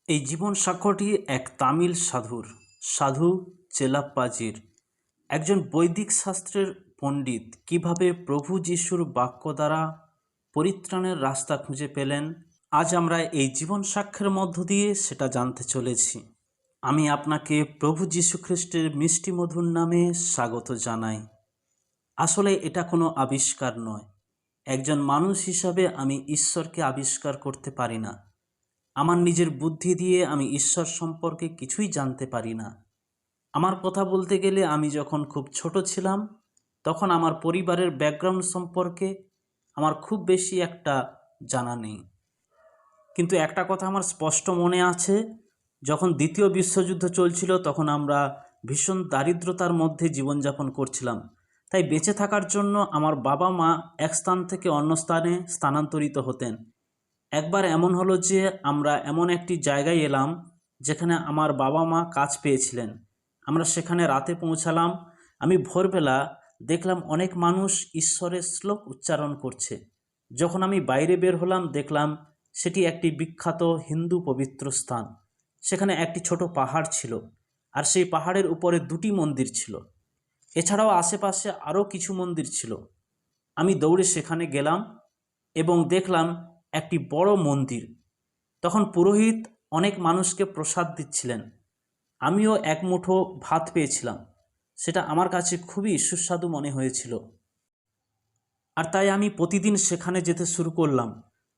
এই জীবন সাক্ষ্যটি এক তামিল সাধুর, সাধু চেলাপ্পাজির। একজন বৈদিক শাস্ত্রের পণ্ডিত কিভাবে প্রভু যিশুর বাক্য দ্বারা পরিত্রাণের রাস্তা খুঁজে পেলেন, আজ আমরা এই জীবন সাক্ষ্যের মধ্য দিয়ে সেটা জানতে চলেছি। আমি আপনাকে প্রভু যীশু খ্রিস্টের মিষ্টি মধুর নামে স্বাগত জানাই। আসলে এটা কোনো আবিষ্কার নয়। একজন মানুষ হিসাবে আমি ঈশ্বরকে আবিষ্কার করতে পারি না। আমার নিজের বুদ্ধি দিয়ে আমি ঈশ্বর সম্পর্কে কিছুই জানতে পারি না। আমার কথা বলতে গেলে আমি যখন খুব ছোট ছিলাম তখন আমার পরিবারের ব্যাকগ্রাউন্ড সম্পর্কে আমার খুব বেশি একটা জানা নেই। কিন্তু একটা কথা আমার স্পষ্ট মনে আছে, যখন দ্বিতীয় বিশ্বযুদ্ধ চলছিল তখন আমরা ভীষণ দারিদ্রতার মধ্যে জীবনযাপন করছিলাম। তাই বেঁচে থাকার জন্য আমার বাবা মা এক স্থান থেকে অন্য স্থানে স্থানান্তরিত হতেন। একবার এমন হলো যে আমরা এমন একটি জায়গায় এলাম যেখানে আমার বাবা মা কাজ পেয়েছিলেন। আমরা সেখানে রাতে পৌঁছালাম। আমি ভোরবেলা দেখলাম অনেক মানুষ ঈশ্বরের শ্লোক উচ্চারণ করছে। যখন আমি বাইরে বের হলাম দেখলাম সেটি একটি বিখ্যাত হিন্দু পবিত্র স্থান। সেখানে একটি ছোট পাহাড় ছিল, আর সেই পাহাড়ের উপরে দুটি মন্দির ছিল। এছাড়াও আশেপাশে আরও কিছু মন্দির ছিল। আমি দৌড়ে সেখানে গেলাম এবং দেখলাম একটি বড় মন্দির। তখন পুরোহিত অনেক মানুষকে প্রসাদ দিচ্ছিলেন। আমিও এক মুঠো ভাত পেয়েছিলাম। সেটা আমার কাছে খুবই সুস্বাদু মনে হয়েছিল, আর তাই আমি প্রতিদিন সেখানে যেতে শুরু করলাম।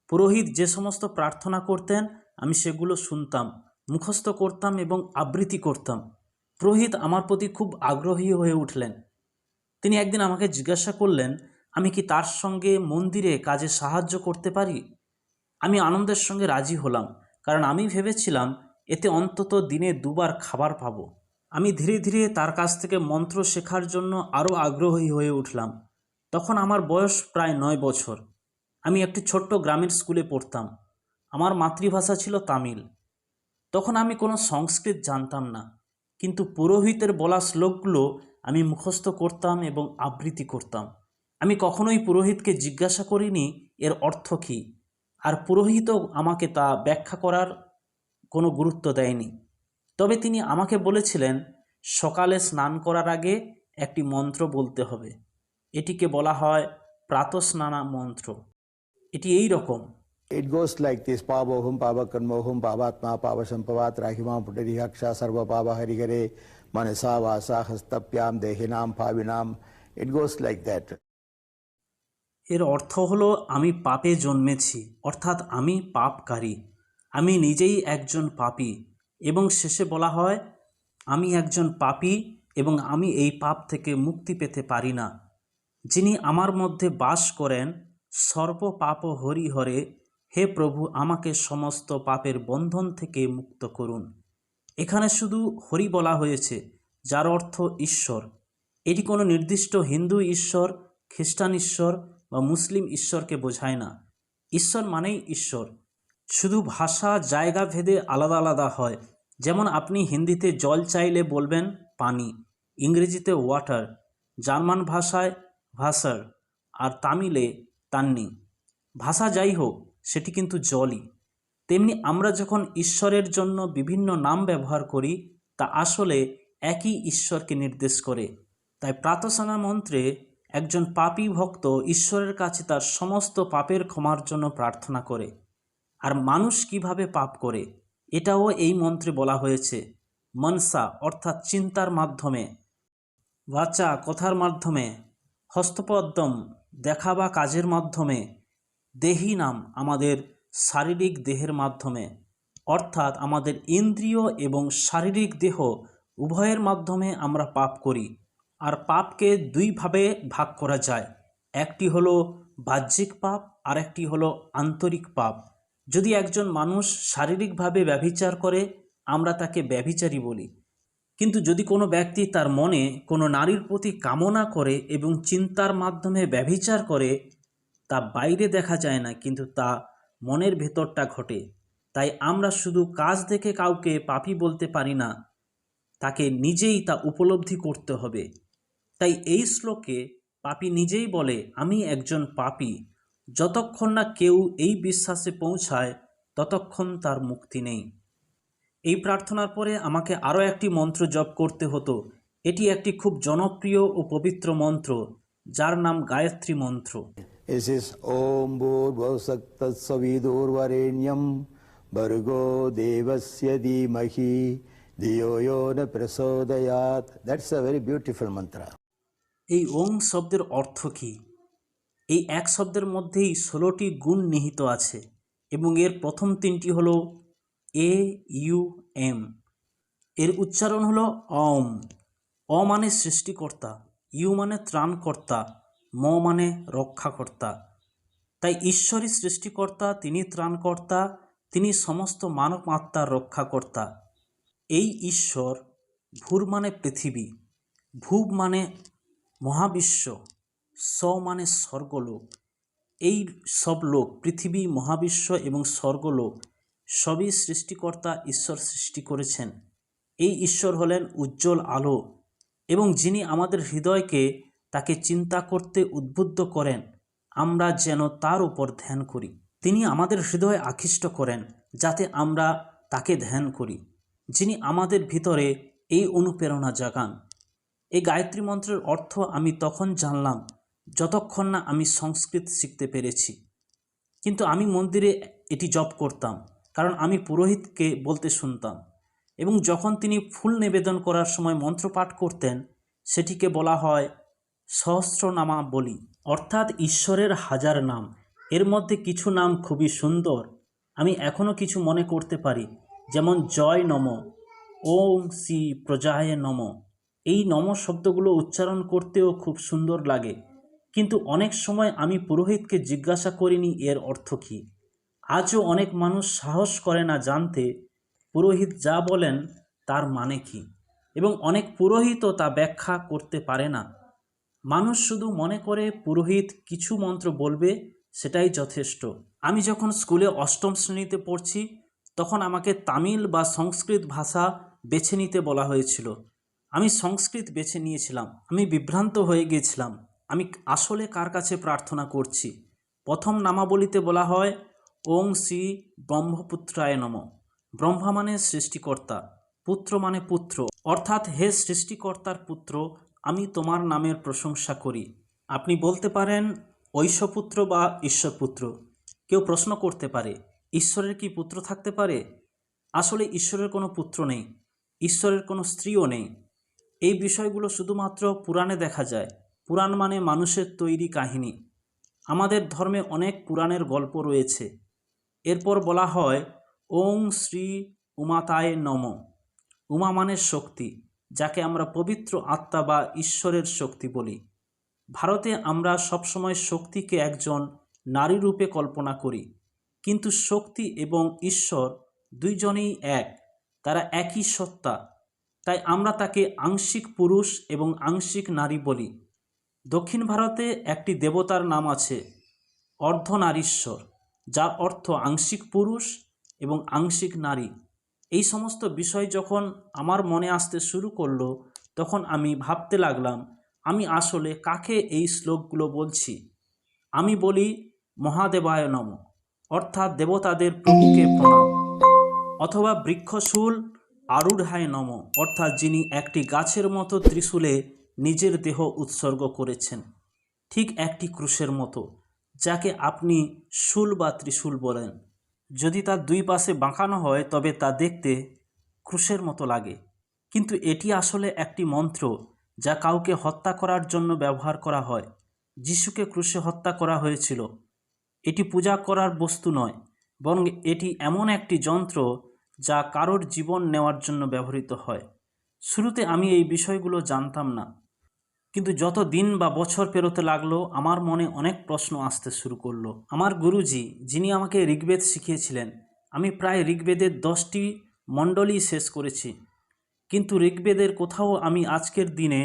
পুরোহিত যে সমস্ত প্রার্থনা করতেন আমি সেগুলো শুনতাম, মুখস্থ করতাম এবং আবৃত্তি করতাম। পুরোহিত আমার প্রতি খুব আগ্রহী হয়ে উঠলেন। তিনি একদিন আমাকে জিজ্ঞাসা করলেন আমি কি তার সঙ্গে মন্দিরে কাজে সাহায্য করতে পারি। আমি আনন্দের সঙ্গে রাজি হলাম, কারণ আমি ভেবেছিলাম এতে অন্তত দিনে দুবার খাবার পাবো। আমি ধীরে ধীরে তার কাছ থেকে মন্ত্র শেখার জন্য আরও আগ্রহী হয়ে উঠলাম। তখন আমার বয়স প্রায় 9 বছর। আমি একটি ছোট্ট গ্রামের স্কুলে পড়তাম। আমার মাতৃভাষা ছিল তামিল। তখন আমি কোনো সংস্কৃত জানতাম না, কিন্তু পুরোহিতের বলা শ্লোকগুলো আমি মুখস্থ করতাম এবং আবৃত্তি করতাম। আমি কখনোই পুরোহিতকে জিজ্ঞাসা করিনি এর অর্থ কী, আর পুরোহিতও আমাকে তা ব্যাখ্যা করার কোনো গুরুত্ব দেয়নি। তবে তিনি আমাকে বলেছিলেন সকালে স্নান করার আগে একটি মন্ত্র বলতে হবে। এটিকে বলা হয় প্রাতঃস্নানা মন্ত্র। এটি এই রকম: It goes like this: Pavohum Pavakarmohum Pavatma Pavasampavat Rahimam Putarihaksha Sarva Pava Harigare Manasa Vasa Hastapyam Dehinam Pavinam. It goes like that. এর অর্থ হলো আমি পাপে জন্মেছি, অর্থাৎ আমি পাপকারী, আমি নিজেই একজন পাপী। এবং শেষে বলা হয় আমি একজন পাপী এবং আমি এই পাপ থেকে মুক্তি পেতে পারি না। যিনি আমার মধ্যে বাস করেন সর্ব পাপ হরি হরে, হে প্রভু আমাকে সমস্ত পাপের বন্ধন থেকে মুক্ত করুন। এখানে শুধু হরি বলা হয়েছে, যার অর্থ ঈশ্বর। এটি কোনো নির্দিষ্ট হিন্দু ঈশ্বর, খ্রিস্টান ঈশ্বর বা মুসলিম ঈশ্বরকে বোঝায় না। ঈশ্বর মানেই ঈশ্বর। শুধু ভাষা জায়গা ভেদে আলাদা আলাদা হয়। যেমন আপনি হিন্দিতে জল চাইলে বলবেন পানি, ইংরেজিতে ওয়াটার, জার্মান ভাষায় ভাসার, আর তামিলে তান্নি। ভাষা যাই হোক, সেটি কিন্তু জলই। তেমনি আমরা যখন ঈশ্বরের জন্য বিভিন্ন নাম ব্যবহার করি তা আসলে একই ঈশ্বরকে নির্দেশ করে। তাই প্রার্থনা মন্ত্রে একজন পাপী ভক্ত ঈশ্বরের কাছে তার সমস্ত পাপের ক্ষমার জন্য প্রার্থনা করে। আর মানুষ কিভাবে পাপ করে এটাও এই মন্ত্রে বলা হয়েছে। মনসা অর্থাৎ চিন্তার মাধ্যমে, বাচা কথার মাধ্যমে, হস্তপদ্যম দেখা বা কাজের মাধ্যমে, দেহি নাম আমাদের শারীরিক দেহের মাধ্যমে, অর্থাৎ আমাদের ইন্দ্রিয় এবং শারীরিক দেহ উভয়ের মাধ্যমে আমরা পাপ করি। আর পাপকে দুইভাবে ভাগ করা যায়, একটি হলো বাহ্যিক পাপ আর একটি হলো আন্তরিক পাপ। যদি একজন মানুষ শারীরিকভাবে ব্যভিচার করে আমরা তাকে ব্যভিচারী বলি, কিন্তু যদি কোনো ব্যক্তি তার মনে কোনো নারীর প্রতি কামনা করে এবং চিন্তার মাধ্যমে ব্যভিচার করে, তা বাইরে দেখা যায় না কিন্তু তা মনের ভেতরটা ঘটে। তাই আমরা শুধু কাজ দেখে কাউকে পাপী বলতে পারি না, তাকে নিজেই তা উপলব্ধি করতে হবে। তাই এই শ্লোকে পাপী নিজেই বলে আমি একজন পাপী। যতক্ষণ না কেউ এই বিশ্বাসে পৌঁছায় ততক্ষণ তার মুক্তি নেই। এই প্রার্থনার পরে আমাকে আরও একটি মন্ত্র জপ করতে হতো। এটি একটি খুব জনপ্রিয় ও পবিত্র মন্ত্র, যার নাম গায়ত্রী মন্ত্র। This is Om Bhurvasaktasavvidurvarenyam Bhargo Devasya Dhimahi Dhiyo Yo Na Prasodayat. That's a very beautiful mantra. এই ওং শব্দের অর্থ কী? এই এক শব্দের মধ্যেই 16টি গুণ নিহিত আছে এবং এর প্রথম তিনটি হল এ ইউ এম। এর উচ্চারণ হলো অম। অ মানে সৃষ্টিকর্তা, ইউ মানে ত্রাণকর্তা, ম মানে রক্ষাকর্তা। তাই ঈশ্বরই সৃষ্টিকর্তা, তিনি ত্রাণকর্তা, তিনি সমস্ত মানব আত্মার রক্ষাকর্তা। এই ঈশ্বর, ভূর মানে পৃথিবী, ভূব মানে মহাবিশ্ব, স মানে স্বর্গলোক। এই সব লোক, পৃথিবী, মহাবিশ্ব এবং স্বর্গলোক সবই সৃষ্টিকর্তা ঈশ্বর সৃষ্টি করেছেন। এই ঈশ্বর হলেন উজ্জ্বল আলো এবং যিনি আমাদের হৃদয়কে তাকে চিন্তা করতে উদ্বুদ্ধ করেন, আমরা যেন তার উপর ধ্যান করি। তিনি আমাদের হৃদয় আকৃষ্ট করেন যাতে আমরা তাকে ধ্যান করি, যিনি আমাদের ভিতরে এই অনুপ্রেরণা জাগান। এই গায়ত্রী মন্ত্রের অর্থ আমি তখন জানলাম যতক্ষণ না আমি সংস্কৃত শিখতে পেরেছি। কিন্তু আমি মন্দিরে এটি জপ করতাম, কারণ আমি পুরোহিতকে বলতে শুনতাম এবং যখন তিনি ফুল নিবেদন করার সময় মন্ত্র পাঠ করতেন, সেটিকে বলা হয় সহস্রনামাবলী, অর্থাৎ ঈশ্বরের হাজার নাম। এর মধ্যে কিছু নাম খুবই সুন্দর, আমি এখনও কিছু মনে করতে পারি, যেমন জয় নম, ওম শ্রী প্রজায় নম। এই নম শব্দগুলো উচ্চারণ করতেও খুব সুন্দর লাগে, কিন্তু অনেক সময় আমি পুরোহিতকে জিজ্ঞাসা করিনি এর অর্থ কী। আজও অনেক মানুষ সাহস করে না জানতে পুরোহিত যা বলেন তার মানে কী, এবং অনেক পুরোহিতও তা ব্যাখ্যা করতে পারে না। মানুষ শুধু মনে করে পুরোহিত কিছু মন্ত্র বলবে, সেটাই যথেষ্ট। আমি যখন স্কুলে অষ্টম শ্রেণীতে পড়ছি, তখন আমাকে তামিল বা সংস্কৃত ভাষা বেছে নিতে বলা হয়েছিল। আমি সংস্কৃত বেছে নিয়েছিলাম। আমি বিভ্রান্ত হয়ে গিয়েছিলাম, আমি আসলে কার কাছে প্রার্থনা করছি। প্রথম নামাবলীতে বলা হয় ওং শ্রী ব্রহ্মপুত্রায় নম। ব্রহ্মা মানে সৃষ্টিকর্তা, পুত্র মানে পুত্র, অর্থাৎ হে সৃষ্টিকর্তার পুত্র, আমি তোমার নামের প্রশংসা করি। আপনি বলতে পারেন ঐশ্বপুত্র বা ঈশ্বরপুত্র। কেউ প্রশ্ন করতে পারে, ঈশ্বরের কি পুত্র থাকতে পারে? আসলে ঈশ্বরের কোনো পুত্র নেই, ঈশ্বরের কোনো স্ত্রীও নেই। এই বিষয়গুলো শুধুমাত্র পুরাণে দেখা যায়। পুরাণ মানে মানুষের তৈরি কাহিনী। আমাদের ধর্মে অনেক পুরাণের গল্প রয়েছে। এরপর বলা হয় ওং শ্রী উমাতায় নম। উমা মানে শক্তি, যাকে আমরা পবিত্র আত্মা বা ঈশ্বরের শক্তি বলি। ভারতে আমরা সবসময় শক্তিকে একজন নারী রূপে কল্পনা করি, কিন্তু শক্তি এবং ঈশ্বর দুইজনেই এক, তারা একই সত্তা। তাই আমরা তাকে আংশিক পুরুষ এবং আংশিক নারী বলি। দক্ষিণ ভারতে একটি দেবতার নাম আছে অর্ধনারীশ্বর, যার অর্থ আংশিক পুরুষ এবং আংশিক নারী। এই সমস্ত বিষয় যখন আমার মনে আসতে শুরু করলো, তখন আমি ভাবতে লাগলাম আমি আসলে কাকে এই শ্লোকগুলো বলছি। আমি বলি মহাদেবায় নম, অর্থাৎ দেবতাদের প্রভুকে প্রণাম, অথবা বৃক্ষশূল আরূঢ়ায় নম, অর্থাৎ যিনি একটি গাছের মতো ত্রিশূলে নিজের দেহ উৎসর্গ করেছেন, ঠিক একটি ক্রুশের মতো, যাকে আপনি শূল বা ত্রিশূল বলেন। যদি তার দুই পাশে বাঁকানো হয় তবে তা দেখতে ক্রুশের মতো লাগে, কিন্তু এটি আসলে একটি মন্ত্র যা কাউকে হত্যা করার জন্য ব্যবহার করা হয়। যিশুকে ক্রুশে হত্যা করা হয়েছিল। এটি পূজা করার বস্তু নয়, বরং এটি এমন একটি যন্ত্র যা কারোর জীবন নেওয়ার জন্য ব্যবহৃত হয়। শুরুতে আমি এই বিষয়গুলো জানতাম না, কিন্তু যত দিন বা বছর পেরোতে লাগলো আমার মনে অনেক প্রশ্ন আসতে শুরু করলো। আমার গুরুজি, যিনি আমাকে ঋগ্বেদ শিখিয়েছিলেন, আমি প্রায় ঋগ্বেদের 10টি মণ্ডলী শেষ করেছি, কিন্তু ঋগ্বেদের কোথাও আমি আজকের দিনে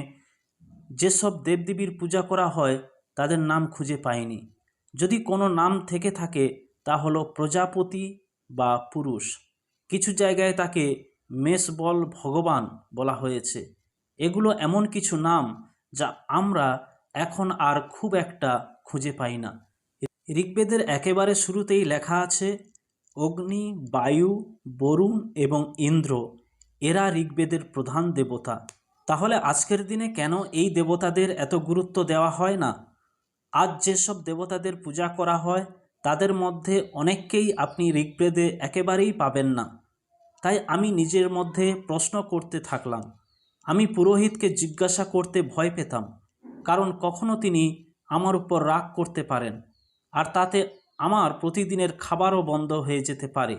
যেসব দেবদেবীর পূজা করা হয় তাদের নাম খুঁজে পাইনি। যদি কোনো নাম থেকে থাকে তা হলো প্রজাপতি বা পুরুষ। কিছু জায়গায় তাকে মেষবল ভগবান বলা হয়েছে। এগুলো এমন কিছু নাম যা আমরা এখন আর খুব একটা খুঁজে পাই না। ঋগ্বেদের একেবারে শুরুতেই লেখা আছে অগ্নি, বায়ু, বরুণ এবং ইন্দ্র এরা ঋগ্বেদের প্রধান দেবতা। তাহলে আজকের দিনে কেন এই দেবতাদের এত গুরুত্ব দেওয়া হয় না? আজ যেসব দেবতাদের পূজা করা হয় তাদের মধ্যে অনেককেই আপনি ঋগ্বেদে একেবারেই পাবেন না। তাই আমি নিজের মধ্যে প্রশ্ন করতে থাকলাম। আমি পুরোহিতকে জিজ্ঞাসা করতে ভয় পেতাম, কারণ কখনো তিনি আমার উপর রাগ করতে পারেন, আর তাতে আমার প্রতিদিনের খাবারও বন্ধ হয়ে যেতে পারে।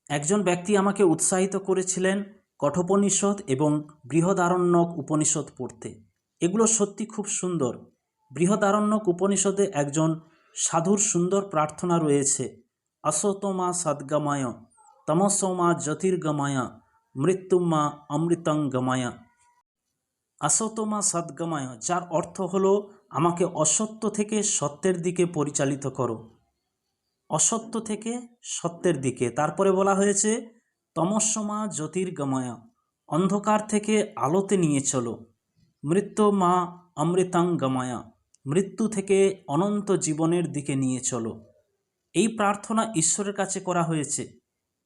একজন ব্যক্তি আমাকে উৎসাহিত করেছিলেন কঠোপনিষদ এবং বৃহদারণ্যক উপনিষদ পড়তে। এগুলো সত্যি খুব সুন্দর। বৃহদারণ্যক উপনিষদে একজন সাধুর সুন্দর প্রার্থনা রয়েছে, আসতোমা সদ্গমায় তমসোমা জ্যোতির্গমায়া মৃত্যুমা অমৃতঙ্গমায়া। আসতোমা সদ্গমায়, যার অর্থ হলো আমাকে অসত্য থেকে সত্যের দিকে পরিচালিত করো, অসত্য থেকে সত্যের দিকে। তারপরে বলা হয়েছে তমসমা জ্যোতির্গময়া, অন্ধকার থেকে আলোতে নিয়ে চলো, মৃত্যু মা অমৃতাঙ্গময়া, মৃত্যু থেকে অনন্ত জীবনের দিকে নিয়ে চলো। এই প্রার্থনা ঈশ্বরের কাছে করা হয়েছে,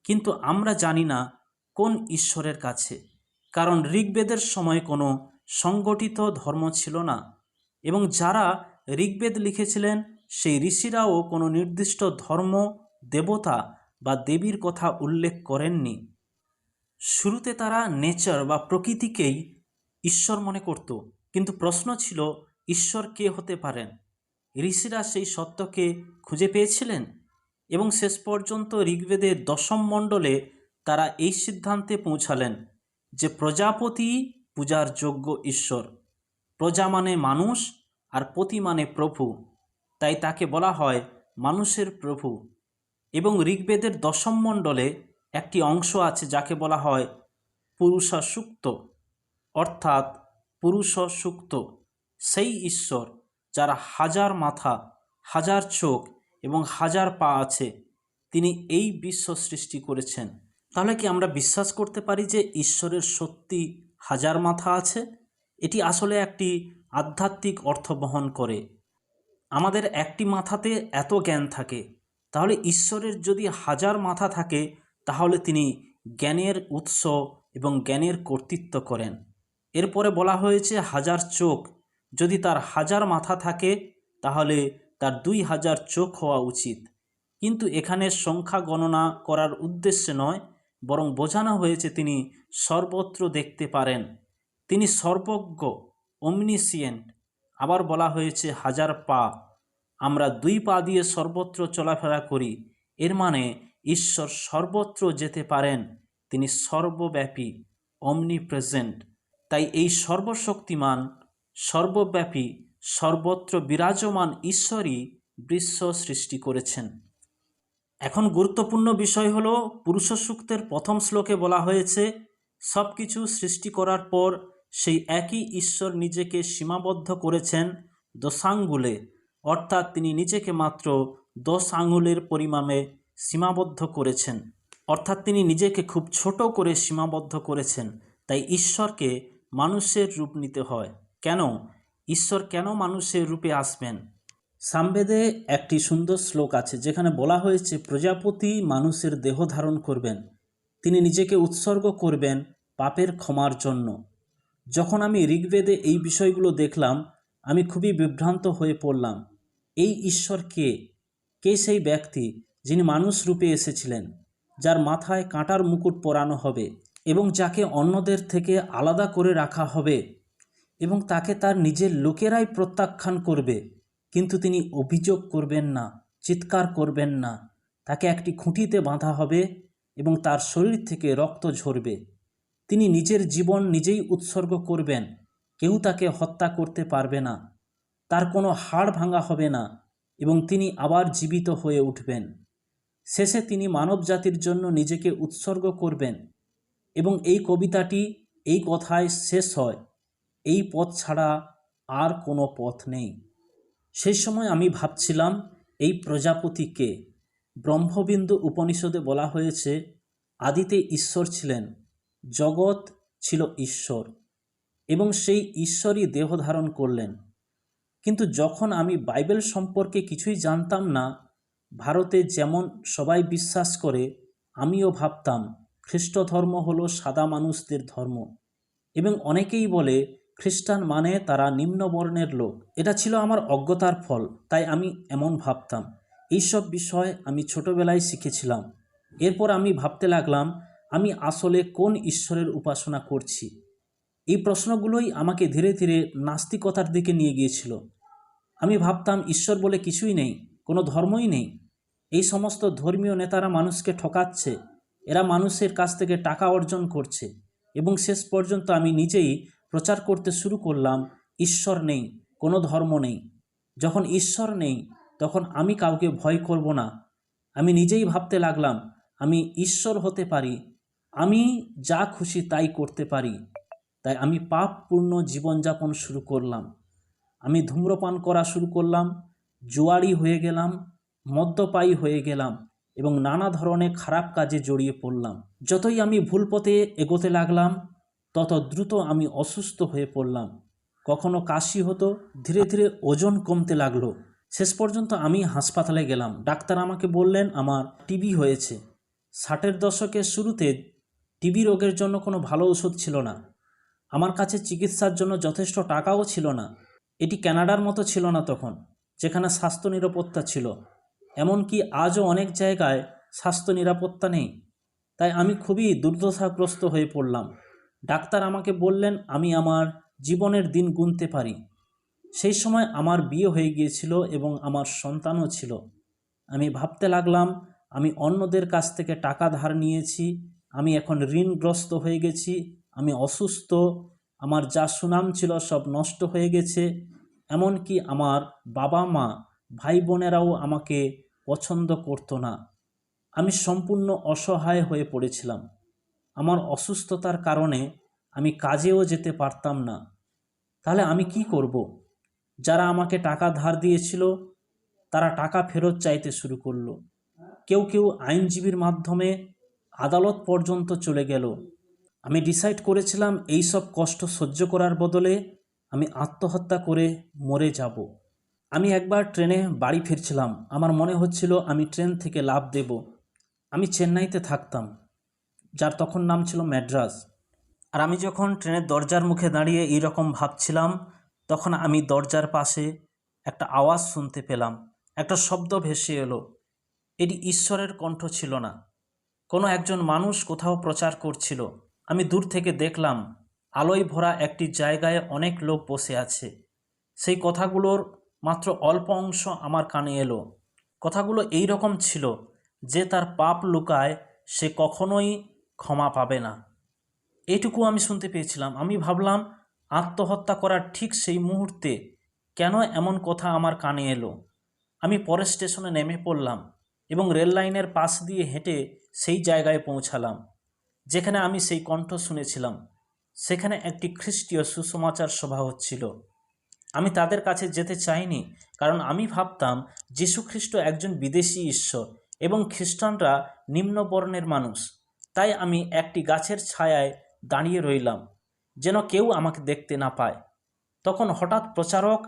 কিন্তু আমরা জানি না কোন ঈশ্বরের কাছে, কারণ ঋগ্বেদের সময় কোনো সংগঠিত ধর্ম ছিল না, এবং যারা ঋগ্বেদ লিখেছিলেন সেই ঋষিরাও কোনো নির্দিষ্ট ধর্ম, দেবতা বা দেবীর কথা উল্লেখ করেননি। শুরুতে তারা নেচার বা প্রকৃতিকেই ঈশ্বর মনে করত, কিন্তু প্রশ্ন ছিল ঈশ্বর কে হতে পারেন? ঋষিরা সেই সত্যকে খুঁজে পেয়েছিলেন, এবং শেষ পর্যন্ত ঋগ্বেদের 10ম মণ্ডলে তারা এই সিদ্ধান্তে পৌঁছালেন যে প্রজাপতি পূজার যোগ্য ঈশ্বর। প্রজা মানে মানুষ, আর পতি মানে প্রভু, তাই তাকে বলা হয় মানুষের প্রভু। এবং ঋগ্বেদের 10ম মণ্ডলে একটি অংশ আছে যাকে বলা হয় পুরুষ সূক্ত, অর্থাৎ পুরুষ সূক্ত সেই ঈশ্বর যার 1000 মাথা, 1000 চোখ এবং 1000 পা আছে, তিনি এই বিশ্ব সৃষ্টি করেছেন। তাহলে কি আমরা বিশ্বাস করতে পারি যে ঈশ্বরের সত্যি 1000 মাথা আছে? এটি আসলে একটি আধ্যাত্মিক অর্থ বহন করে। আমাদের একটি মাথাতে এত জ্ঞান থাকে, তাহলে ঈশ্বরের যদি 1000 মাথা থাকে, তাহলে তিনি জ্ঞানের উৎস এবং জ্ঞানের কর্তৃত্ব করেন। এরপরে বলা হয়েছে 1000 চোখ, যদি তার 1000 মাথা থাকে তাহলে তার 2000 চোখ হওয়া উচিত। কিন্তু এখানে সংখ্যা গণনা করার উদ্দেশ্যে নয়, বরং বোঝানো হয়েছে তিনি সর্বত্র দেখতে পারেন, তিনি সর্বজ্ঞ, অমনিসিয়েন্ট। আবার বলা হয়েছে 1000 পা, আমরা 2 পা দিয়ে সর্বত্র চলাফেরা করি, এর মানে ঈশ্বর সর্বত্র যেতে পারেন, তিনি সর্বব্যাপী, অমনিপ্রেজেন্ট। তাই এই সর্বশক্তিমান, সর্বব্যাপী, সর্বত্র বিরাজমান ঈশ্বরই বিশ্ব সৃষ্টি করেছেন। এখন গুরুত্বপূর্ণ বিষয় হলো পুরুষ সূক্তের 1ম শ্লোকে বলা হয়েছে সব কিছু সৃষ্টি করার পর সেই একই ঈশ্বর নিজেকে সীমাবদ্ধ করেছেন 10 আঙ্গুলে, অর্থাৎ তিনি নিজেকে মাত্র 10 আঙ্গুলের পরিমাণে সীমাবদ্ধ করেছেন, অর্থাৎ তিনি নিজেকে খুব ছোট করে সীমাবদ্ধ করেছেন। তাই ঈশ্বরকে মানুষের রূপ নিতে হয়। কেন? ঈশ্বর কেন মানুষের রূপে আসবেন? সামবেদে একটি সুন্দর শ্লোক আছে যেখানে বলা হয়েছে প্রজাপতি মানুষের দেহ ধারণ করবেন, তিনি নিজেকে উৎসর্গ করবেন পাপের ক্ষমার জন্য। যখন আমি ঋগ্বেদে এই বিষয়গুলো দেখলাম, আমি খুবই বিভ্রান্ত হয়ে পড়লাম। এই ঈশ্বর কে? কে সেই ব্যক্তি যিনি মানুষ রূপে এসেছিলেন, যার মাথায় কাঁটার মুকুট পরানো হবে এবং যাকে অন্যদের থেকে আলাদা করে রাখা হবে, এবং তাকে তার নিজের লোকেরাই প্রত্যাখ্যান করবে, কিন্তু তিনি অভিযোগ করবেন না, চিৎকার করবেন না। তাকে একটি খুঁটিতে বাঁধা হবে এবং তার শরীর থেকে রক্ত ঝরবে। তিনি নিজের জীবন নিজেই উৎসর্গ করবেন, কেউ তাকে হত্যা করতে পারবে না, তার কোনো হাড় ভাঙা হবে না, এবং তিনি আবার জীবিত হয়ে উঠবেন। শেষে তিনি মানব জাতির জন্য নিজেকে উৎসর্গ করবেন, এবং এই কবিতাটি এই কথায় শেষ হয়, এই পথ ছাড়া আর কোনো পথ নেই। সেই সময় আমি ভাবছিলাম এই প্রজাপতি কে? ব্রহ্মবিন্দু উপনিষদে বলা হয়েছে আদিতে ঈশ্বর ছিলেন, জগৎ ছিল ঈশ্বর, এবং সেই ঈশ্বরই দেহ ধারণ করলেন। কিন্তু যখন আমি বাইবেল সম্পর্কে কিছুই জানতাম না, ভারতে যেমন সবাই বিশ্বাস করে, আমিও ভাবতাম খ্রিস্ট ধর্ম হলো সাদা মানুষদের ধর্ম, এবং অনেকেই বলে খ্রিস্টান মানে তারা নিম্নবর্ণের লোক। এটা ছিল আমার অজ্ঞতার ফল, তাই আমি এমন ভাবতাম। এইসব বিষয় আমি ছোটবেলায় শিখেছিলাম। এরপর আমি ভাবতে লাগলাম, আমি আসলে কোন ঈশ্বরের উপাসনা করছি? এই প্রশ্নগুলোই আমাকে ধীরে ধীরে নাস্তিকতার দিকে নিয়ে গিয়েছিল। আমি ভাবতাম ঈশ্বর বলে কিছুই নেই, কোনো ধর্মই নেই। এই সমস্ত ধর্মীয় নেতারা মানুষকে ঠকাচ্ছে, এরা মানুষের কাছ থেকে টাকা অর্জন করছে। এবং শেষ পর্যন্ত আমি নিজেই প্রচার করতে শুরু করলাম, ঈশ্বর নেই, কোনো ধর্ম নেই। যখন ঈশ্বর নেই, তখন আমি কাউকে ভয় করব না। আমি নিজেই ভাবতে লাগলাম, আমি ঈশ্বর হতে পারি, আমি যা খুশি তাই করতে পারি। তাই আমি পাপপূর্ণ জীবনযাপন শুরু করলাম। আমি ধূম্রপান করা শুরু করলাম, জুয়ারি হয়ে গেলাম, মদ্যপায়ী হয়ে গেলাম এবং নানা ধরনের খারাপ কাজে জড়িয়ে পড়লাম। যতই আমি ভুল পথে এগোতে লাগলাম, তত দ্রুত আমি অসুস্থ হয়ে পড়লাম। কখনো কাশি হতো, ধীরে ধীরে ওজন কমতে লাগলো। শেষ পর্যন্ত আমি হাসপাতালে গেলাম। ডাক্তার আমাকে বললেন আমার টিবি হয়েছে। 60-এর দশকের শুরুতে টিবি রোগের জন্য কোনো ভালো ওষুধ ছিল না। আমার কাছে চিকিৎসার জন্য যথেষ্ট টাকাও ছিল না। এটি কানাডার মতো ছিল না তখন, যেখানে স্বাস্থ্য নিরাপত্তা ছিল। এমনকি আজও অনেক জায়গায় স্বাস্থ্য নিরাপত্তা নেই। তাই আমি খুবই দুর্দশাগ্রস্ত হয়ে পড়লাম। ডাক্তার আমাকে বললেন আমি আমার জীবনের দিন গুনতে পারি। সেই সময় আমার বিয়ে হয়ে গিয়েছিল এবং আমার সন্তানও ছিল। আমি ভাবতে লাগলাম, আমি অন্যদের কাছ থেকে টাকা ধার নিয়েছি, আমি এখন ঋণগ্রস্ত হয়ে গেছি, আমি অসুস্থ, আমার যা সুনাম ছিল সব নষ্ট হয়ে গেছে। এমনকি আমার বাবা মা, ভাই বোনেরাও আমাকে পছন্দ করতো না। আমি সম্পূর্ণ অসহায় হয়ে পড়েছিলাম। আমার অসুস্থতার কারণে আমি কাজেও যেতে পারতাম না। তাহলে আমি কি করব? যারা আমাকে টাকা ধার দিয়েছিল তারা টাকা ফেরত চাইতে শুরু করলো। কেউ কেউ আইনজীবীর মাধ্যমে আদালত পর্যন্ত চলে গেল। আমি ডিসাইড করেছিলাম এই সব কষ্ট সহ্য করার বদলে আমি আত্মহত্যা করে মরে যাব। আমি একবার ট্রেনে বাড়ি ফিরছিলাম। আমার মনে হচ্ছিল আমি ট্রেন থেকে লাফ দেব। আমি চেন্নাইতে থাকতাম, যার তখন নাম ছিল ম্যাড্রাস। আর আমি যখন ট্রেনের দরজার মুখে দাঁড়িয়ে এইরকম ভাবছিলাম, তখন আমি দরজার পাশে একটা আওয়াজ শুনতে পেলাম। একটা শব্দ ভেসে এলো। এটি ঈশ্বরের কণ্ঠ ছিল না, কোনো একজন মানুষ কোথাও প্রচার করছিল। আমি দূর থেকে দেখলাম আলোয় ভরা একটি জায়গায় অনেক লোক বসে আছে। সেই কথাগুলোর মাত্র অল্প অংশ আমার কানে এলো। কথাগুলো এই রকম ছিল, যে তার পাপ লুকায় সে কখনোই ক্ষমা পাবে না। এইটুকু আমি শুনতে পেয়েছিলাম। আমি ভাবলাম, আত্মহত্যা করার ঠিক সেই মুহূর্তে কেন এমন কথা আমার কানে এলো? আমি পরের স্টেশনে নেমে পড়লাম এবং রেল লাইনের পাশ দিয়ে হেঁটে সেই জায়গায় পৌঁছালাম যেখানে আমি সেই কণ্ঠ শুনেছিলাম। সেখানে একটি খ্রিস্টীয় সুসমাচার সভা হচ্ছিল। আমি তাদের কাছে যেতে চাইনি, কারণ আমি ভাবতাম যীশুখ্রিস্ট একজন বিদেশি ঈশ্বর এবং খ্রিস্টানরা নিম্নবর্ণের মানুষ। তাই আমি একটি গাছের ছায়ায় দাঁড়িয়ে রইলাম, যেন কেউ আমাকে দেখতে না পায়। তখন হঠাৎ প্রচারক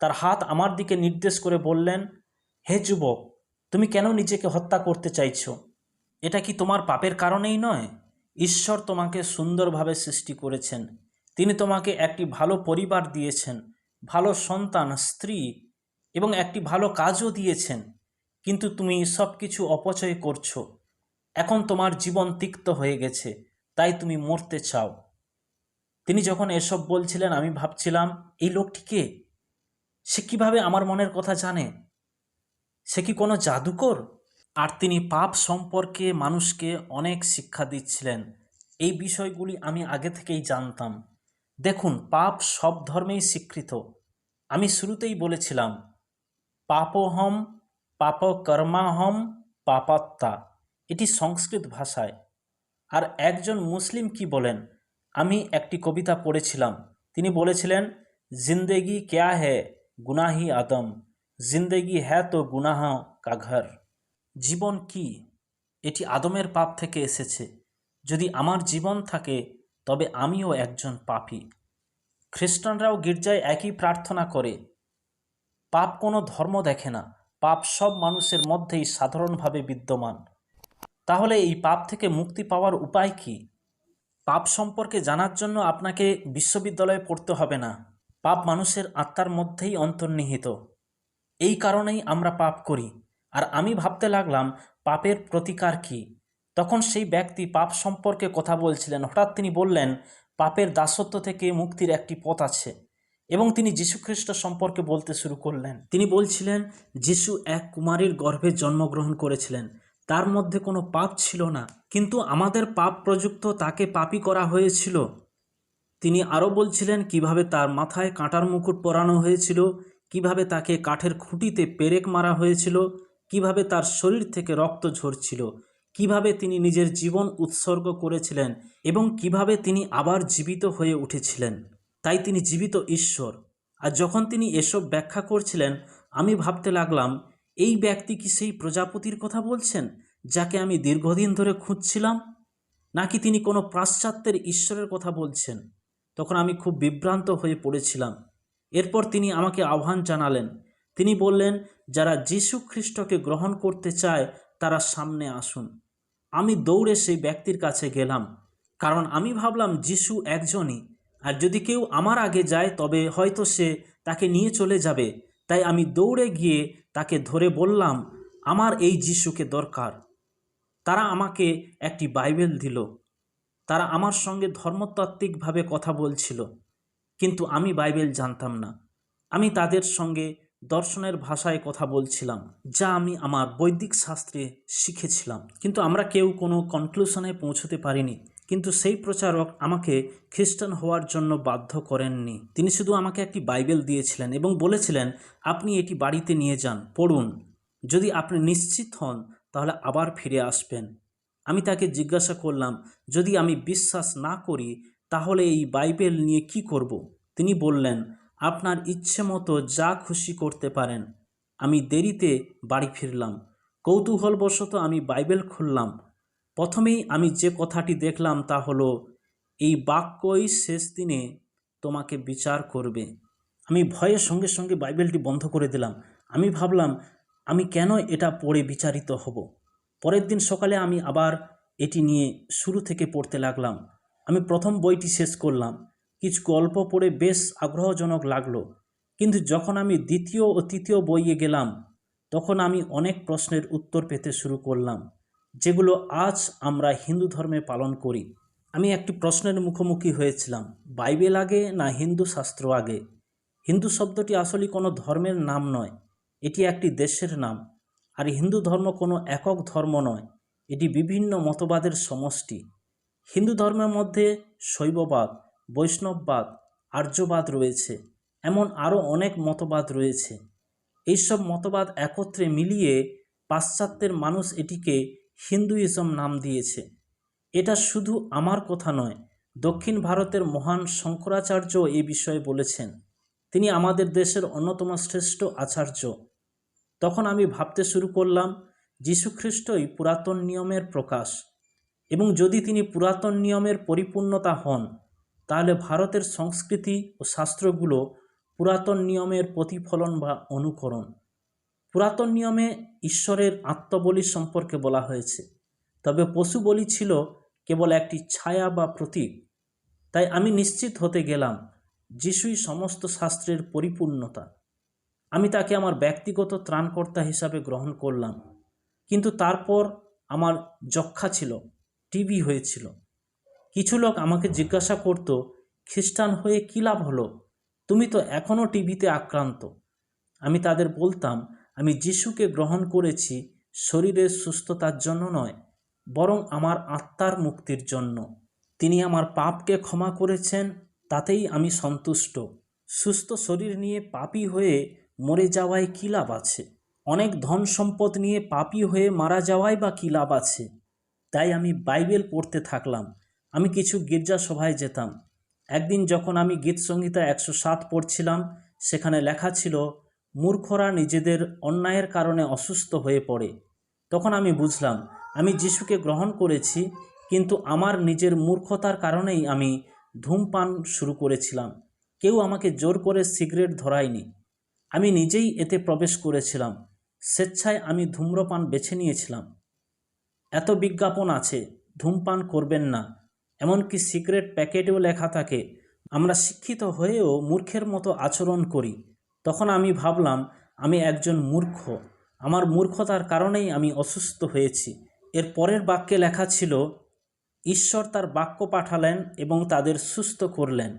তার হাত আমার দিকে নির্দেশ করে বললেন, হে যুবক, তুমি কেন নিজেকে হত্যা করতে চাইছো? এটা কি তোমার পাপের কারণেই নয়? ঈশ্বর তোমাকে সুন্দরভাবে সৃষ্টি করেছেন। তিনি তোমাকে একটি ভালো পরিবার দিয়েছেন, ভালো সন্তান, স্ত্রী এবং একটি ভালো কাজও দিয়েছেন। কিন্তু তুমি সব কিছু অপচয় করছো। এখন তোমার জীবন তিক্ত হয়ে গেছে, তাই তুমি মরতে চাও। তিনি যখন এসব বলছিলেন, আমি ভাবছিলাম, এই লোকটি কে? সে কিভাবে আমার মনের কথা জানে? সে কি কোনো জাদুকর? আর তিনি পাপ সম্পর্কে মানুষকে অনেক শিক্ষা দিচ্ছিলেন। এই বিষয়গুলি আমি আগে থেকেই জানতাম। দেখুন, পাপ সব ধর্মেই স্বীকৃত। আমি শুরুতেই বলেছিলাম, পাপোহম পাপ কর্মাহম পাপাত্মা, এটি সংস্কৃত ভাষায়। আর একজন মুসলিম কি বলেন? আমি একটি কবিতা পড়েছিলাম। তিনি বলেছিলেন, জিন্দেগি ক্যা হ্যায় গুনাহি আদম, জিন্দেগি হ্যায় তো গুনাহ কা ঘর। জীবন কি? এটি আদমের পাপ থেকে এসেছে। যদি আমার জীবন থাকে, তবে আমিও একজন পাপী। খ্রিস্টানরাও গির্জায় একই প্রার্থনা করে। পাপ কোনো ধর্ম দেখে না, পাপ সব মানুষের মধ্যেই সাধারণভাবে বিদ্যমান। তাহলে এই পাপ থেকে মুক্তি পাওয়ার উপায় কি? পাপ সম্পর্কে জানার জন্য আপনাকে বিশ্ববিদ্যালয়ে পড়তে হবে না। পাপ মানুষের আত্মার মধ্যেই অন্তর্নিহিত। এই কারণেই আমরা পাপ করি। আর আমি ভাবতে লাগলাম পাপের প্রতিকার কি। তখন সেই ব্যক্তি পাপ সম্পর্কে কথা বলছিলেন। হঠাৎ তিনি বললেন, পাপের দাসত্ব থেকে মুক্তির একটি পথ আছে। এবং তিনি যীশুখ্রিস্ট সম্পর্কে বলতে শুরু করলেন। তিনি বলছিলেন, যীশু এক কুমারীর গর্ভে জন্মগ্রহণ করেছিলেন, তার মধ্যে কোনো পাপ ছিল না, কিন্তু আমাদের পাপ প্রযুক্ত তাকে পাপী করা হয়েছিল। তিনি আরও বলছিলেন কিভাবে তার মাথায় কাঁটার মুকুট পরানো হয়েছিল, কিভাবে তাকে কাঠের খুঁটিতে পেরেক মারা হয়েছিল, কিভাবে তার শরীর থেকে রক্ত ঝরছিল, কিভাবে তিনি নিজের জীবন উৎসর্গ করেছিলেন এবং কিভাবে তিনি আবার জীবিত হয়ে উঠেছিলেন। তাই তিনি জীবিত ঈশ্বর। আর যখন তিনি এসব ব্যাখ্যা করছিলেন, আমি ভাবতে লাগলাম, এই ব্যক্তি কি সেই প্রজাপতির কথা বলছেন যাকে আমি দীর্ঘদিন ধরে খুঁজছিলাম, নাকি তিনি কোনো পাশ্চাত্যের ঈশ্বরের কথা বলছেন? তখন আমি খুব বিভ্রান্ত হয়ে পড়েছিলাম। এরপর তিনি আমাকে আহ্বান জানালেন। তিনি বললেন, যারা যীশু খ্রিস্টকে গ্রহণ করতে চায় তারা সামনে আসুন। আমি দৌড়ে সেই ব্যক্তির কাছে গেলাম, কারণ আমি ভাবলাম যীশু একজনই, আর যদি কেউ আমার আগে যায় তবে হয়তো সে তাকে নিয়ে চলে যাবে। তাই আমি দৌড়ে গিয়ে তাকে ধরে বললাম, আমার এই যীশুকে দরকার। তারা আমাকে একটি বাইবেল দিল। তারা আমার সঙ্গে ধর্মতাত্ত্বিকভাবে কথা বলছিল, কিন্তু আমি বাইবেল জানতাম না। আমি তাদের সঙ্গে দর্শনের ভাষায় কথা বলছিলাম, যা আমি আমার বৈদিক শাস্ত্রে শিখেছিলাম। কিন্তু আমরা কেউ কোনো কনক্লুশনে পৌঁছতে পারিনি। কিন্তু সেই প্রচারক আমাকে খ্রিস্টান হওয়ার জন্য বাধ্য করেননি। তিনি শুধু আমাকে একটি বাইবেল দিয়েছিলেন এবং বলেছিলেন, আপনি এটি বাড়িতে নিয়ে যান, পড়ুন। যদি আপনি নিশ্চিত হন তাহলে আবার ফিরে আসবেন। আমি তাকে জিজ্ঞাসা করলাম, যদি আমি বিশ্বাস না করি তাহলে এই বাইবেল নিয়ে কি করব? তিনি বললেন, আপনার ইচ্ছে মতো যা খুশি করতে পারেন। আমি দেরিতে বাড়ি ফিরলাম। কৌতূহলবশত আমি বাইবেল খুললাম। প্রথমেই আমি যে কথাটি দেখলাম তা হলো, এই বাক্যই শেষ দিনে তোমাকে বিচার করবে। আমি ভয়ের সঙ্গে সঙ্গে বাইবেলটি বন্ধ করে দিলাম। আমি ভাবলাম, আমি কেন এটা পড়ে বিচারিত হব? পরের দিন সকালে আমি আবার এটি নিয়ে শুরু থেকে পড়তে লাগলাম। আমি প্রথম বইটি শেষ করলাম। কিছু গল্প পড়ে বেশ আগ্রহজনক লাগলো, কিন্তু যখন আমি দ্বিতীয় ও তৃতীয় বইয়ে গেলাম তখন আমি অনেক প্রশ্নের উত্তর পেতে শুরু করলাম, যেগুলো আজ আমরা হিন্দু ধর্মে পালন করি। আমি একটি প্রশ্নের মুখোমুখি হয়েছিলাম, বাইবেল আগে না হিন্দু শাস্ত্র আগে? হিন্দু শব্দটি আসলে কোনো ধর্মের নাম নয়, এটি একটি দেশের নাম। আর হিন্দু ধর্ম কোনো একক ধর্ম নয়, এটি বিভিন্ন মতবাদের সমষ্টি। হিন্দু ধর্মের মধ্যে শৈববাদ, বৈষ্ণববাদ, আর্যবাদ রয়েছে, এমন আরও অনেক মতবাদ রয়েছে। এইসব মতবাদ একত্রে মিলিয়ে পাশ্চাত্যের মানুষ এটিকে হিন্দুইজম নাম দিয়েছে। এটা শুধু আমার কথা নয়, দক্ষিণ ভারতের মহান শঙ্করাচার্য এ বিষয়ে বলেছেন। তিনি আমাদের দেশের অন্যতম শ্রেষ্ঠ আচার্য। তখন আমি ভাবতে শুরু করলাম, যীশুখ্রিস্টই পুরাতন নিয়মের প্রকাশ, এবং যদি তিনি পুরাতন নিয়মের পরিপূর্ণতা হন তাহলে ভারতের সংস্কৃতি ও শাস্ত্রগুলো পুরাতন নিয়মের প্রতিফলন বা অনুকরণ। পুরাতন নিয়মে ঈশ্বরের আত্মবলি সম্পর্কে বলা হয়েছে, তবে পশু বলি ছিল কেবল একটি ছায়া বা প্রতীক। তাই আমি নিশ্চিত হতে গেলাম যিশুই সমস্ত শাস্ত্রের পরিপূর্ণতা। আমি তাকে আমার ব্যক্তিগত ত্রাণকর্তা হিসাবে গ্রহণ করলাম। কিন্তু তারপর আমার যক্ষা ছিল, টিবি হয়েছিল। কিছু লোক আমাকে জিজ্ঞাসা করত, খ্রিস্টান হয়ে কী লাভ হলো? তুমি তো এখনও টিবিতে আক্রান্ত। আমি তাদের বলতাম, আমি যিশুকে গ্রহণ করেছি শরীরের সুস্থতার জন্য নয়, বরং আমার আত্মার মুক্তির জন্য। তিনি আমার পাপকে ক্ষমা করেছেন, তাতেই আমি সন্তুষ্ট। সুস্থ শরীর নিয়ে পাপী হয়ে মরে যাওয়ায় কী লাভ আছে? অনেক ধন সম্পদ নিয়ে পাপী হয়ে মারা যাওয়ায় বা কী লাভ আছে? তাই আমি বাইবেল পড়তে থাকলাম। আমি কিছু গির্জা সভায় যেতাম। একদিন যখন আমি গীতসংহিতা 107 পড়ছিলাম, সেখানে লেখা ছিল, মূর্খরা নিজেদের অন্যায়ের কারণে অসুস্থ হয়ে পড়ে। তখন আমি বুঝলাম, আমি যিশুকে গ্রহণ করেছি, কিন্তু আমার নিজের মূর্খতার কারণেই আমি ধূমপান শুরু করেছিলাম। কেউ আমাকে জোর করে সিগারেট ধরায়নি, আমি নিজেই এতে প্রবেশ করেছিলাম। স্বেচ্ছায় আমি ধূম্রপান বেছে নিয়েছিলাম। এত বিজ্ঞাপন আছে, ধূমপান করবেন না, এমনকি সিগারেট প্যাকেটেও লেখা থাকে। আমরা শিক্ষিত হয়েও মূর্খের মতো আচরণ করি। তখন আমি ভাবলাম আমি একজন মূর্খ, আমার মূর্খতার কারণেই আমি অসুস্থ হয়েছি। এর পরের বাক্যে লেখা ছিল, ঈশ্বর তার বাক্য পাঠালেন এবং তাদের সুস্থ করলেন।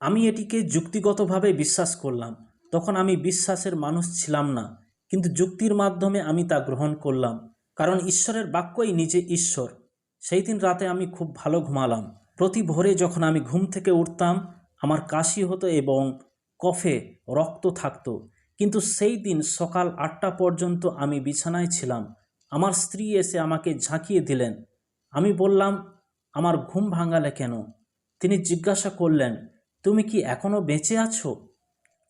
আমি এটিকে যুক্তিগতভাবে বিশ্বাস করলাম। তখন আমি বিশ্বাসের মানুষ ছিলাম না, কিন্তু যুক্তির মাধ্যমে আমি তা গ্রহণ করলাম, কারণ ঈশ্বরের বাক্যই নিজে ঈশ্বর। সেই দিন রাতে আমি খুব ভালো ঘুমালাম। প্রতি ভোরে যখন আমি ঘুম থেকে উঠতাম, আমার কাশি হতো এবং কফে রক্ত থাকতো। কিন্তু সেই দিন সকাল 8টা পর্যন্ত আমি বিছানায় ছিলাম। আমার স্ত্রী এসে আমাকে ঝাঁকিয়ে দিলেন। আমি বললাম, আমার ঘুম ভাঙালে কেন? তিনি জিজ্ঞাসা করলেন, তুমি কি এখনও বেঁচে আছো?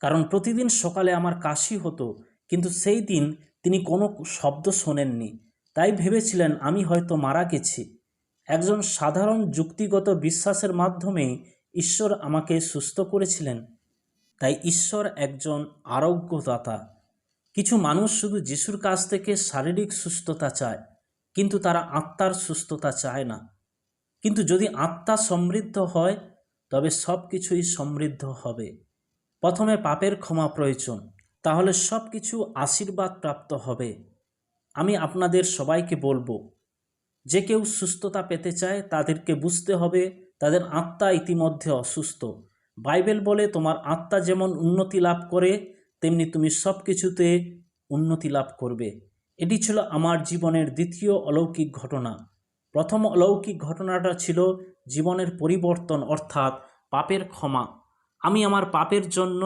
কারণ প্রতিদিন সকালে আমার কাশি হতো, কিন্তু সেই দিন তিনি কোনো শব্দ শোনেননি। তাই ভেবেছিলেন আমি হয়তো মারা গেছি। একজন সাধারণ যুক্তিগত বিশ্বাসের মাধ্যমেই ঈশ্বর আমাকে সুস্থ করেছিলেন। তাই ঈশ্বর একজন আরোগ্যদাতা। কিছু মানুষ শুধু যিশুর কাছ থেকে শারীরিক সুস্থতা চায়, কিন্তু তারা আত্মার সুস্থতা চায় না। কিন্তু যদি আত্মা সমৃদ্ধ হয়, তবে সব কিছুই সমৃদ্ধ হবে। প্রথমে পাপের ক্ষমা প্রয়োজন, তাহলে সব কিছু আশীর্বাদ প্রাপ্ত হবে। আমি আপনাদের সবাইকে বলবো, যে কেউ সুস্থতা পেতে চায় তাদেরকে বুঝতে হবে তাদের আত্মা ইতিমধ্যে অসুস্থ। বাইবেল বলে তোমার আত্মা যেমন উন্নতি লাভ করে, তেমনি তুমি সব কিছুতে উন্নতি লাভ করবে। এটি ছিল আমার জীবনের দ্বিতীয় অলৌকিক ঘটনা। প্রথম অলৌকিক ঘটনাটা ছিল জীবনের পরিবর্তন, অর্থাৎ পাপের ক্ষমা। আমি আমার পাপের জন্য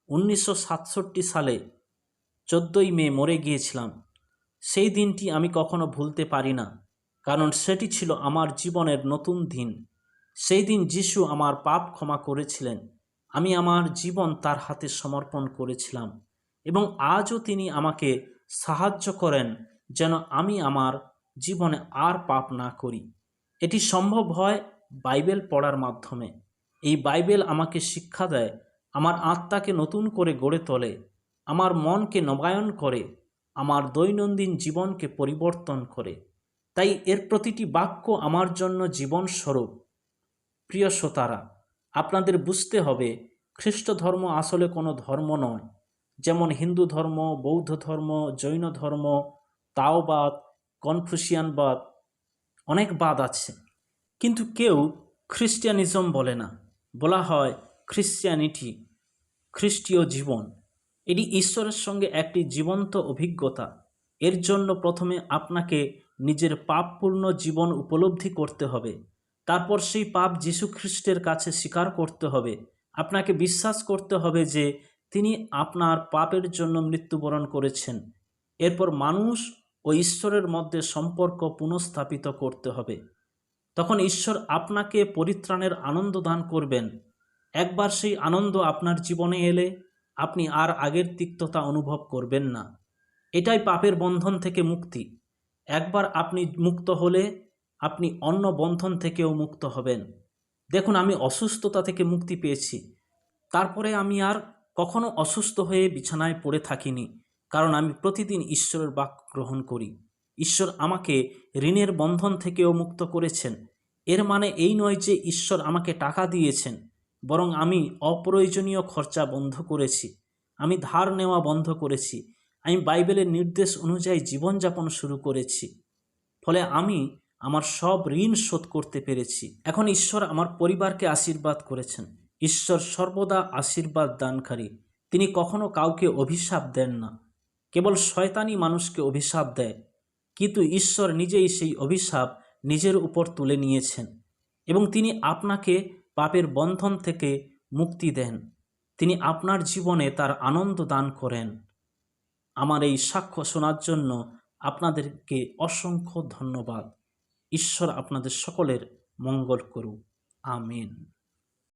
1967 সালে 14ই মে মরে গিয়েছিলাম। সেই দিনটি আমি কখনো ভুলতে পারি না, কারণ সেটি ছিল আমার জীবনের নতুন দিন। সেই দিন যিশু আমার পাপ ক্ষমা করেছিলেন। আমি আমার জীবন তার হাতে সমর্পণ করেছিলাম এবং আজও তিনি আমাকে সাহায্য করেন যেন আমি আমার জীবনে আর পাপ না করি। এটি সম্ভব হয় বাইবেল পড়ার মাধ্যমে। এই বাইবেল আমাকে শিক্ষা দেয়, আমার আত্মাকে নতুন করে গড়ে তোলে, আমার মনকে নবায়ন করে, আমার দৈনন্দিন জীবনকে পরিবর্তন করে। তাই এর প্রতিটি বাক্য আমার জন্য জীবন স্বরূপ। প্রিয় শ্রোতারা, আপনাদের বুঝতে হবে খ্রিস্ট ধর্ম আসলে কোনো ধর্ম নয়। যেমন হিন্দু ধর্ম, বৌদ্ধ ধর্ম, জৈন ধর্ম, তাওবাদ, কনফুসিয়ানবাদ, অনেক বাদ আছে। কিন্তু কেউ খ্রিস্টিয়ানিজম বলে না, বলা হয় খ্রিস্টিয়ানিটি, খ্রিস্টীয় জীবন। এটি ঈশ্বরের সঙ্গে একটি জীবন্ত অভিজ্ঞতা। এর জন্য প্রথমে আপনাকে নিজের পাপপূর্ণ জীবন উপলব্ধি করতে হবে। তারপর সেই পাপ যীশু খ্রিস্টের কাছে স্বীকার করতে হবে। আপনাকে বিশ্বাস করতে হবে যে তিনি আপনার পাপের জন্য মৃত্যুবরণ করেছেন। এরপর মানুষ ও ঈশ্বরের মধ্যে সম্পর্ক পুনঃস্থাপিত করতে হবে। তখন ঈশ্বর আপনাকে পরিত্রাণের আনন্দ দান করবেন। একবার সেই আনন্দ আপনার জীবনে এলে আপনি আর আগের তিক্ততা অনুভব করবেন না। এটাই পাপের বন্ধন থেকে মুক্তি। একবার আপনি মুক্ত হলে আপনি অন্য বন্ধন থেকেও মুক্ত হবেন। দেখুন, আমি অসুস্থতা থেকে মুক্তি পেয়েছি। তারপরে আমি আর কখনো অসুস্থ হয়ে বিছানায় পড়ে থাকিনি, কারণ আমি প্রতিদিন ঈশ্বরের বাক্য গ্রহণ করি। ঈশ্বর আমাকে ঋণের বন্ধন থেকেও মুক্ত করেছেন। এর মানে এই নয় যে ঈশ্বর আমাকে টাকা দিয়েছেন, বরং আমি অপ্রয়োজনীয় খরচা বন্ধ করেছি। আমি ধার নেওয়া বন্ধ করেছি। আমি বাইবেলের নির্দেশ অনুযায়ী জীবনযাপন শুরু করেছি। ফলে আমি আমার সব ঋণ শোধ করতে পেরেছি। এখন ঈশ্বর আমার পরিবারকে আশীর্বাদ করেছেন। ঈশ্বর সর্বদা আশীর্বাদ দানকারী। তিনি কখনো কাউকে অভিশাপ দেন না, কেবল শয়তানি মানুষকে অভিশাপ দেয়। কিন্তু ঈশ্বর নিজেই সেই অভিশাপ নিজের উপর তুলে নিয়েছেন এবং তিনি আপনাকে পাপের বন্ধন থেকে মুক্তি দেন। তিনি আপনার জীবনে তার আনন্দ দান করেন। আমার এই সাক্ষ্য শোনার জন্য আপনাদেরকে অসংখ্য ধন্যবাদ। ঈশ্বর আপনাদের সকলের মঙ্গল করুক। আমিন।